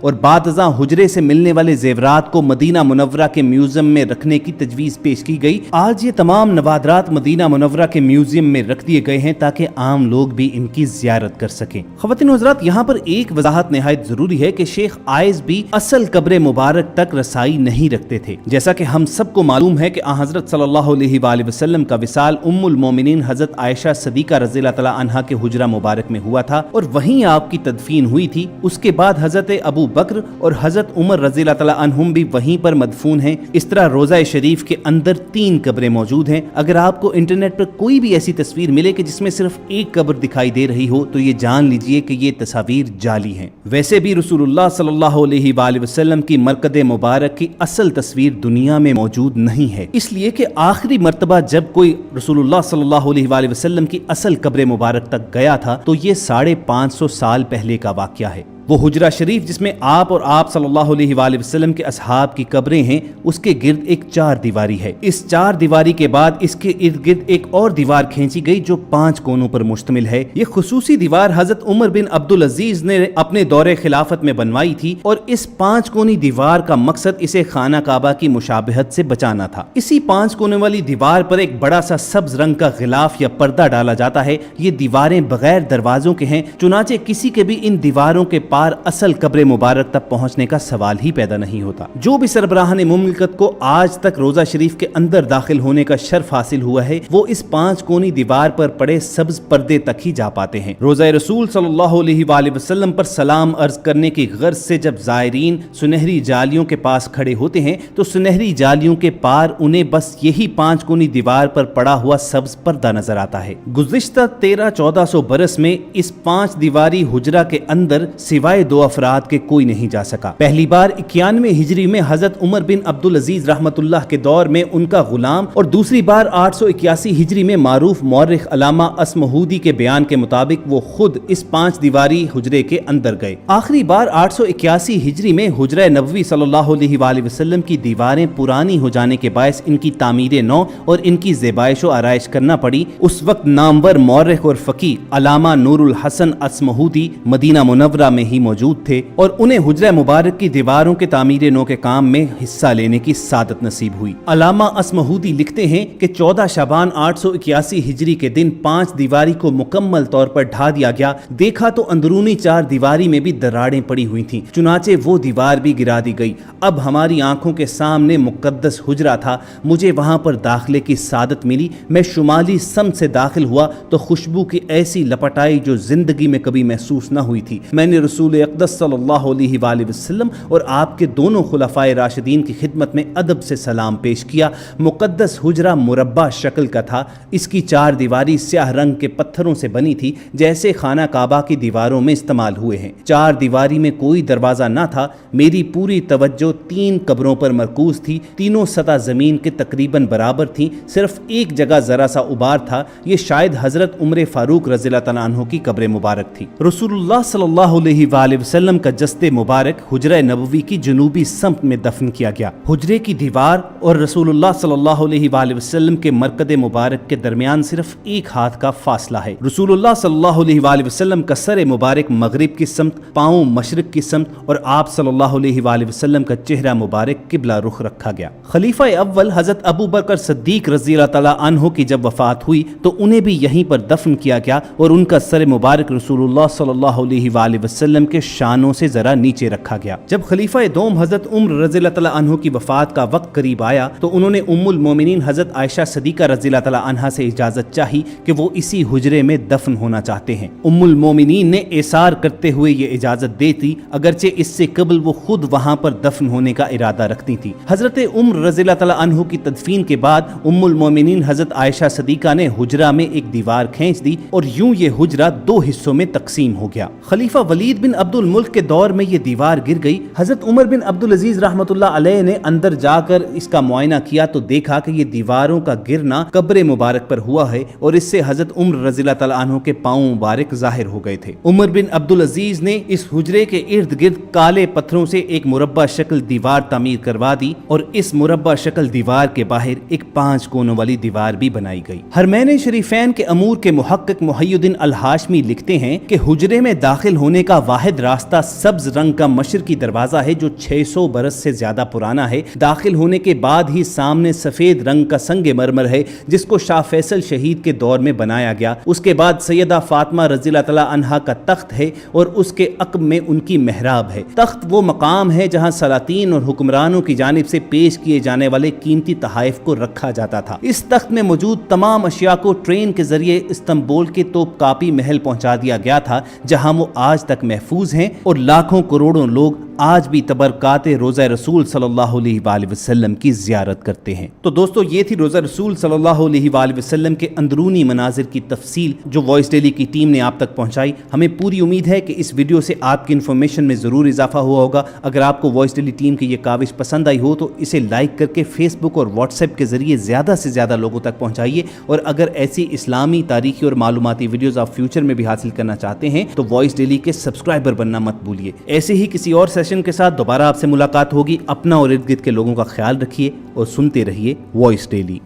اور بعد ازاں حجرے سے ملنے والے زیورات کو مدینہ منورہ کے میوزیم میں رکھنے کی تجویز پیش کی گئی۔ آج یہ تمام نوادرات مدینہ منورہ کے میوزیم میں رکھ دیے گئے ہیں تاکہ عام لوگ بھی ان کی زیارت کر سکیں۔ خواتین و حضرات، یہاں پر ایک وضاحت نہایت ضروری ہے کہ شیخ آئز بھی اصل قبر مبارک تک رسائی نہیں رکھتے تھے۔ جیسا کہ ہم سب کو معلوم ہے کہ حضرت صلی اللہ علیہ وآلہ وسلم کا وصال ام المومنین حضرت عائشہ صدیقہ رضی اللہ تعالی عنہا کے حجرہ مبارک میں ہوا تھا اور وہیں آپ کی تدفین ہوئی تھی۔ اس کے بعد حضرت ابو بکر اور حضرت عمر رضی اللہ تعالی عنہم بھی وہیں پر مدفون ہیں۔ اس طرح روضہ شریف کے اندر 3 قبریں موجود ہیں۔ اگر آپ کو انٹرنیٹ پر کوئی بھی ایسی تصویر ملے کہ جس میں صرف ایک قبر دکھائی دے رہی ہو تو یہ جان لیجئے کہ یہ تصاویر جعلی ہیں۔ ویسے بھی رسول اللہ صلی اللہ علیہ وآلہ وسلم کی مرقد مبارک کی اصل تصویر دنیا میں موجود نہیں ہے، اس لیے کہ آخری مرتبہ جب کوئی رسول اللہ صلی اللہ علیہ وآلہ وسلم کی اصل قبر مبارک تک گیا تھا تو یہ 550 سال پہلے کا واقعہ ہے۔ وہ حجرہ شریف جس میں آپ اور آپ صلی اللہ علیہ وآلہ وسلم کے اصحاب کی قبریں ہیں، اس کے گرد ایک 4 دیواری ہے۔ اس 4 دیواری کے بعد اس کے ارد گرد ایک اور دیوار کھینچی گئی جو 5 کونوں پر مشتمل ہے۔ یہ خصوصی دیوار حضرت عمر بن عبدالعزیز نے اپنے دور خلافت میں بنوائی تھی اور اس 5 کونی دیوار کا مقصد اسے خانہ کعبہ کی مشابہت سے بچانا تھا۔ اسی 5 کونے والی دیوار پر ایک بڑا سا سبز رنگ کا غلاف یا پردہ ڈالا جاتا ہے۔ یہ دیواریں بغیر دروازوں کے ہیں، چنانچہ کسی کے بھی ان دیواروں کے پاس اصل قبر مبارک تک پہنچنے کا سوال ہی پیدا نہیں ہوتا۔ جو بھی سربراہان مملکت کو آج تک روضہ شریف کے اندر داخل ہونے کا شرف حاصل ہوا ہے وہ اس 5 کونی دیوار پر پڑے سبز پردے تک ہی جا پاتے ہیں۔ روضہ رسول صلی اللہ علیہ وآلہ وسلم پر سلام عرض کرنے کی غرض سے جب زائرین سنہری جالیوں کے پاس کھڑے ہوتے ہیں تو سنہری جالیوں کے پار انہیں بس یہی 5 کونی دیوار پر پڑا ہوا سبز پردہ نظر آتا ہے۔ گزشتہ 1300-1400 برس میں اس 5 دیواری حجرہ کے اندر سوائے 2 افراد کے کوئی نہیں جا سکا۔ پہلی بار 91 ہجری میں حضرت عمر بن عبدالعزیز رحمت اللہ کے دور میں ان کا غلام اور دوسری بار 881 ہجری میں معروف مورخ علامہ اسمہودی کے بیان کے مطابق وہ خود اس 5 دیواری حجرے کے اندر گئے۔ آخری بار 881 ہجری میں حجرہ نبوی صلی اللہ علیہ وآلہ وسلم کی دیواریں پرانی ہو جانے کے باعث ان کی تعمیر نو اور ان کی زیبائش و آرائش کرنا پڑی۔ اس وقت نامور مورخ اور فقیہ علامہ نور الحسن اسمہودی مدینہ منورہ میں ہی موجود تھے اور انہیں حجرہ مبارک کی دیواروں کے تعمیر نو کے کام میں حصہ لینے کی سعادت نصیب ہوئی۔ علامہ اسمہودی لکھتے ہیں کہ 14 شعبان 881 ہجری کے دن 5 دیواری کو مکمل طور پر ڈھا دیا گیا۔ دیکھا تو اندرونی 4 دیواری میں بھی دراڑیں پڑی ہوئی تھیں، چنانچہ وہ دیوار بھی گرا دی گئی۔ اب ہماری آنکھوں کے سامنے مقدس حجرہ تھا۔ مجھے وہاں پر داخلے کی سعادت ملی۔ میں شمالی سمت سے داخل ہوا تو خوشبو کی ایسی لپٹ آئی جو زندگی میں کبھی محسوس نہ ہوئی تھی۔ میں نے رسول اقدس صلی اللہ علیہ وآلہ وسلم اور آپ کے دونوں خلفائے راشدین کی خدمت میں ادب سے سلام پیش کیا۔ مقدس حجرہ مربع شکل کا تھا۔ اس کی 4 دیواری سیاہ رنگ کے پتھروں سے بنی تھی جیسے خانہ کعبہ کی دیواروں میں استعمال ہوئے ہیں۔ 4 دیواری میں کوئی دروازہ نہ تھا۔ میری پوری توجہ 3 قبروں پر مرکوز تھی۔ تینوں سطح زمین کے تقریباً برابر تھیں، صرف ایک جگہ ذرا سا ابار تھا۔ یہ شاید حضرت عمر فاروق رضی اللہ تعالیٰ عنہ کی قبر مبارک تھی۔ رسول اللہ صلی اللہ علیہ وآلہ وسلم کا جسد مبارک حجرہ نبوی کی جنوبی سمت میں دفن کیا گیا۔ حجرے کی دیوار اور رسول اللہ صلی اللہ علیہ وآلہ وسلم کے مرقد مبارک کے درمیان صرف 1 ہاتھ کا فاصلہ ہے۔ رسول اللہ صلی اللہ علیہ وآلہ وسلم کا سر مبارک مغرب کی سمت، پاؤں مشرق کی سمت اور آپ صلی اللہ علیہ وآلہ وسلم کا چہرہ مبارک قبلہ رخ رکھا گیا۔ خلیفہ اول حضرت ابو بکر صدیق رضی اللہ تعالیٰ عنہ کی جب وفات ہوئی تو انہیں بھی یہیں پر دفن کیا گیا اور ان کا سر مبارک رسول اللہ صلی اللہ علیہ وآلہ وسلم کے شانوں سے ذرا نیچے رکھا گیا۔ جب خلیفہ دوم حضرت عمر رضی اللہ تعالیٰ عنہ کی وفات کا وقت قریب آیا تو انہوں نے ام المومنین حضرت عائشہ صدیقہ رضی اللہ تعالیٰ عنہا سے اجازت چاہی کہ وہ اسی حجرے میں دفن ہونا چاہتے ہیں۔ ام المومنین نے اصرار کرتے ہوئے یہ اجازت دے دی، اگرچہ اس سے قبل وہ خود وہاں پر دفن ہونے کا ارادہ رکھتی تھی۔ حضرت عمر رضی اللہ تعالیٰ عنہ کی تدفین کے بعد ام المومنین حضرت عائشہ صدیقہ نے حجرہ میں ایک دیوار کھینچ دی اور یوں یہ حجرہ 2 حصوں میں تقسیم ہو گیا۔ خلیفہ ولید بن بن عبد الملک کے دور میں یہ دیوار گر گئی۔ حضرت عمر بن عبد العزیز رحمۃ اللہ علیہ نے اندر جا کر اس کا معائنہ کیا تو دیکھا کہ یہ دیواروں کا گرنا قبر مبارک پر ہوا ہے اور اس سے حضرت عمر رضی اللہ تعالیٰ عنہ کے پاؤں مبارک ظاہر ہو گئے تھے۔ عمر بن عبد العزیز نے اس حجرے کے ارد گرد کالے پتھروں سے ایک مربع شکل دیوار تعمیر کروا دی اور اس مربع شکل دیوار کے باہر ایک 5 کونوں والی دیوار بھی بنائی گئی۔ حرمین شریفین کے امور کے محقق محی الدین الہاشمی لکھتے ہیں کہ حجرے میں داخل ہونے کا واحد راستہ سبز رنگ کا مشرقی دروازہ ہے جو 600 برس سے زیادہ پرانا ہے۔ داخل ہونے کے بعد ہی سامنے سفید رنگ کا سنگ مرمر ہے جس کو شاہ فیصل شہید کے دور میں بنایا گیا۔ اس کے بعد سیدہ فاطمہ رضی اللہ تعالیٰ عنہا کا تخت ہے اور اس کے عقب میں ان کی محراب ہے۔ تخت وہ مقام ہے جہاں سلاطین اور حکمرانوں کی جانب سے پیش کیے جانے والے قیمتی تحائف کو رکھا جاتا تھا۔ اس تخت میں موجود تمام اشیاء کو ٹرین کے ذریعے استنبول کے توپ کاپی محل پہنچا دیا گیا تھا جہاں وہ آج تک محفوظ ہیں اور لاکھوں کروڑوں لوگ آج بھی تبرکات روضہ رسول صلی اللہ علیہ وآلہ وسلم کی زیارت کرتے ہیں۔ تو دوستو یہ تھی روضہ رسول صلی اللہ علیہ وآلہ وسلم کے اندرونی مناظر کی تفصیل جو وائس ڈیلی کی ٹیم نے آپ تک پہنچائی۔ ہمیں پوری امید ہے کہ اس ویڈیو سے آپ کی انفارمیشن میں ضرور اضافہ ہوا ہوگا۔ اگر آپ کو وائس ڈیلی ٹیم کی یہ کاوش پسند آئی ہو تو اسے لائک کر کے فیس بک اور واٹس ایپ کے ذریعے زیادہ سے زیادہ لوگوں تک پہنچائیے، اور اگر ایسی اسلامی تاریخی اور معلوماتی ویڈیوز آپ فیوچر میں بھی حاصل کرنا چاہتے ہیں تو وائس ڈیلی کے سبسکرائبر بننا مت بھولیے۔ ایسے ہی کسی اور سیشن کے ساتھ دوبارہ آپ سے ملاقات ہوگی۔ اپنا اور ارد گرد کے لوگوں کا خیال رکھیے اور سنتے رہیے وائس ڈیلی۔